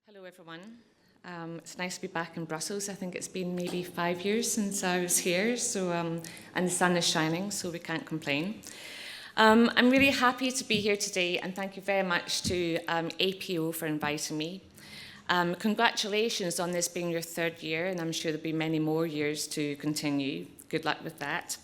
Hello, everyone. It's nice to be back in Brussels. I think it's been maybe 5 years since I was here, and the sun is shining, so we can't complain. I'm really happy to be here today, and thank you very much to APO for inviting me. Congratulations on this being your third year, and I'm sure there'll be many more years to continue. Good luck with that.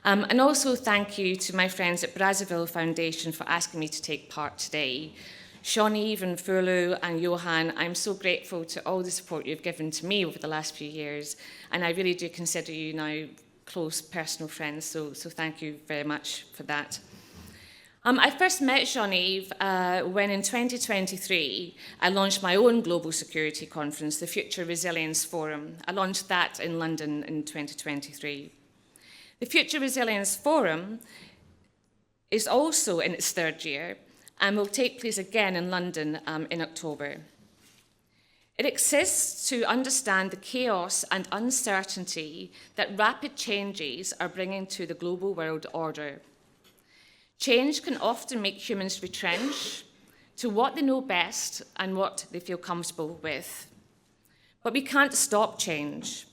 And also thank you to my friends at Brazzaville Foundation for asking me to take part today. Shawnee, and Furlu and Johan, I'm so grateful to all the support you've given to me over the last few years, and I really do consider you now close personal friends, so thank you very much for that. I first met Shawnee when in 2023 I launched my own global security conference, the Future Resilience Forum. I launched that in London in 2023. The Future Resilience Forum is also in its third year, and will take place again in London in October. It exists to understand the chaos and uncertainty that rapid changes are bringing to the global world order. Change can often make humans retrench to what they know best and what they feel comfortable with. But we can't stop change.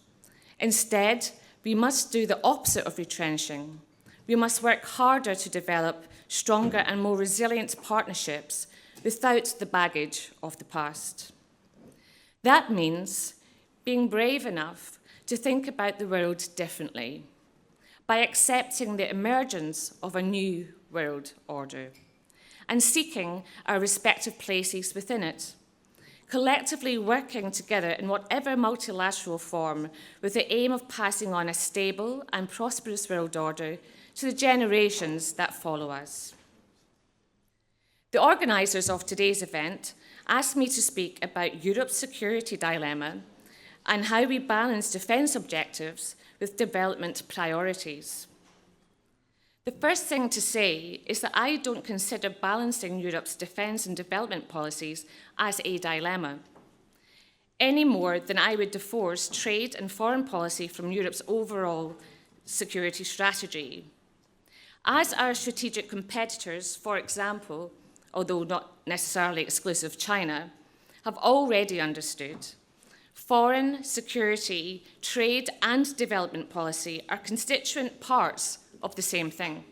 Instead, we must do the opposite of retrenching. We must work harder to develop stronger and more resilient partnerships without the baggage of the past. That means being brave enough to think about the world differently by accepting the emergence of a new world order and seeking our respective places within it, collectively working together in whatever multilateral form with the aim of passing on a stable and prosperous world order to the generations that follow us. The organisers of today's event asked me to speak about Europe's security dilemma and how we balance defence objectives with development priorities. The first thing to say is that I don't consider balancing Europe's defence and development policies as a dilemma, any more than I would divorce trade and foreign policy from Europe's overall security strategy. As our strategic competitors, for example, although not necessarily exclusive China, have already understood, foreign, security, trade, and development policy are constituent parts of the same thing.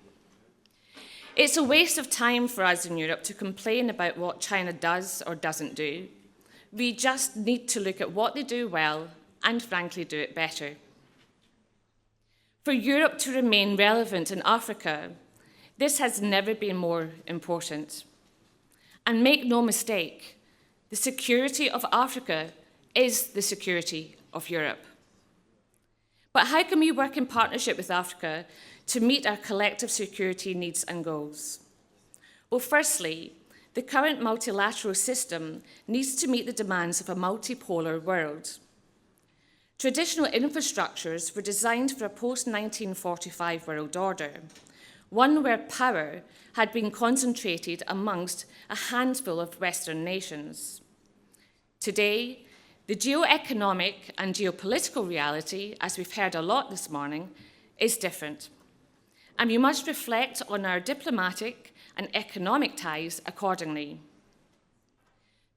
It's a waste of time for us in Europe to complain about what China does or doesn't do. We just need to look at what they do well and, frankly, do it better. For Europe to remain relevant in Africa, this has never been more important. And make no mistake, the security of Africa is the security of Europe. But how can we work in partnership with Africa to meet our collective security needs and goals? Well, firstly, the current multilateral system needs to meet the demands of a multipolar world. Traditional infrastructures were designed for a post-1945 world order, one where power had been concentrated amongst a handful of Western nations. Today, the geoeconomic and geopolitical reality, as we've heard a lot this morning, is different. And we must reflect on our diplomatic and economic ties accordingly.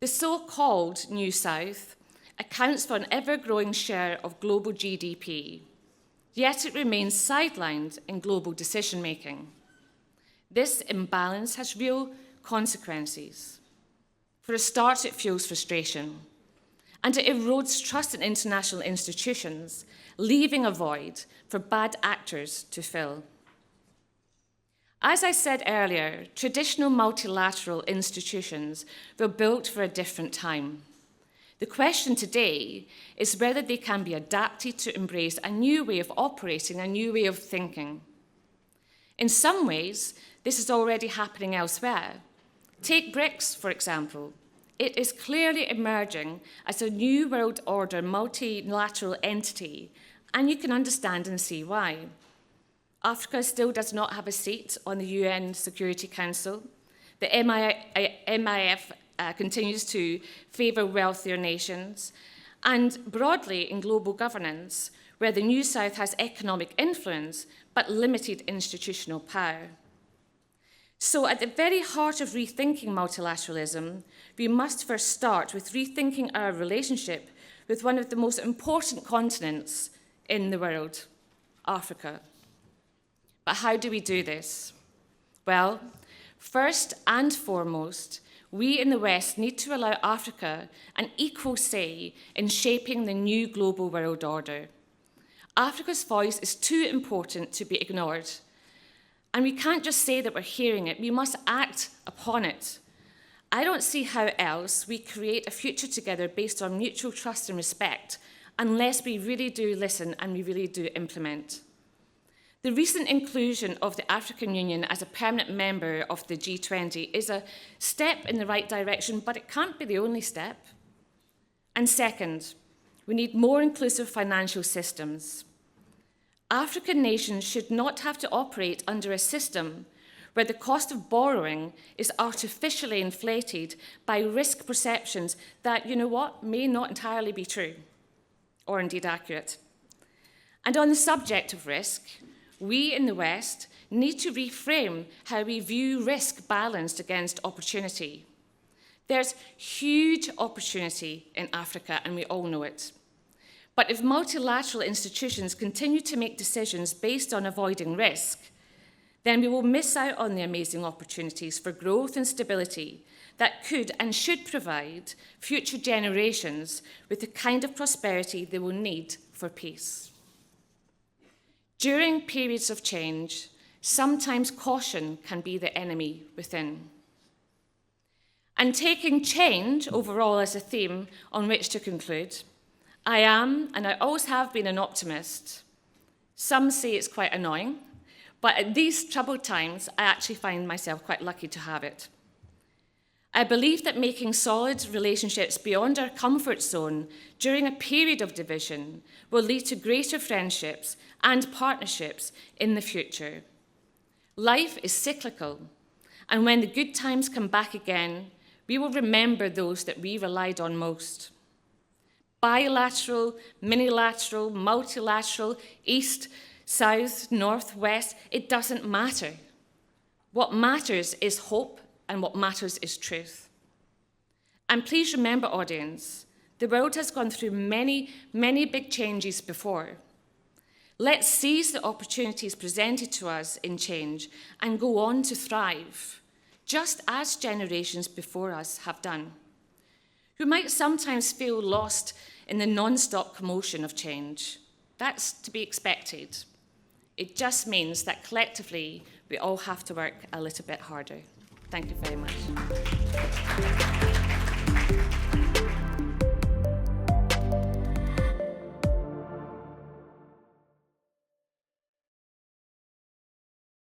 The so-called New South accounts for an ever-growing share of global GDP, yet it remains sidelined in global decision-making. This imbalance has real consequences. For a start, it fuels frustration, and it erodes trust in international institutions, leaving a void for bad actors to fill. As I said earlier, traditional multilateral institutions were built for a different time. The question today is whether they can be adapted to embrace a new way of operating, a new way of thinking. In some ways, this is already happening elsewhere. Take BRICS, for example. It is clearly emerging as a new world order multilateral entity, and you can understand and see why. Africa still does not have a seat on the UN Security Council. The MIF continues to favour wealthier nations, and broadly in global governance, where the New South has economic influence but limited institutional power. So at the very heart of rethinking multilateralism, we must first start with rethinking our relationship with one of the most important continents in the world, Africa. But how do we do this? Well, first and foremost, we in the West need to allow Africa an equal say in shaping the new global world order. Africa's voice is too important to be ignored. And we can't just say that we're hearing it, we must act upon it. I don't see how else we create a future together based on mutual trust and respect unless we really do listen and we really do implement. The recent inclusion of the African Union as a permanent member of the G20 is a step in the right direction, but it can't be the only step. And second, we need more inclusive financial systems. African nations should not have to operate under a system where the cost of borrowing is artificially inflated by risk perceptions that, you know what, may not entirely be true, or indeed accurate. And on the subject of risk, we in the West need to reframe how we view risk balanced against opportunity. There's huge opportunity in Africa, and we all know it. But if multilateral institutions continue to make decisions based on avoiding risk, then we will miss out on the amazing opportunities for growth and stability that could and should provide future generations with the kind of prosperity they will need for peace. During periods of change, sometimes caution can be the enemy within. And taking change overall as a theme on which to conclude, I am, and I always have been, an optimist. Some say it's quite annoying, but at these troubled times, I actually find myself quite lucky to have it. I believe that making solid relationships beyond our comfort zone during a period of division will lead to greater friendships and partnerships in the future. Life is cyclical, and when the good times come back again, we will remember those that we relied on most. Bilateral, minilateral, multilateral, east, south, north, west, it doesn't matter. What matters is hope, and what matters is truth. And please remember, audience, the world has gone through many, many big changes before. Let's seize the opportunities presented to us in change and go on to thrive, just as generations before us have done, who might sometimes feel lost in the non-stop commotion of change. That's to be expected. It just means that collectively we all have to work a little bit harder. Thank you very much.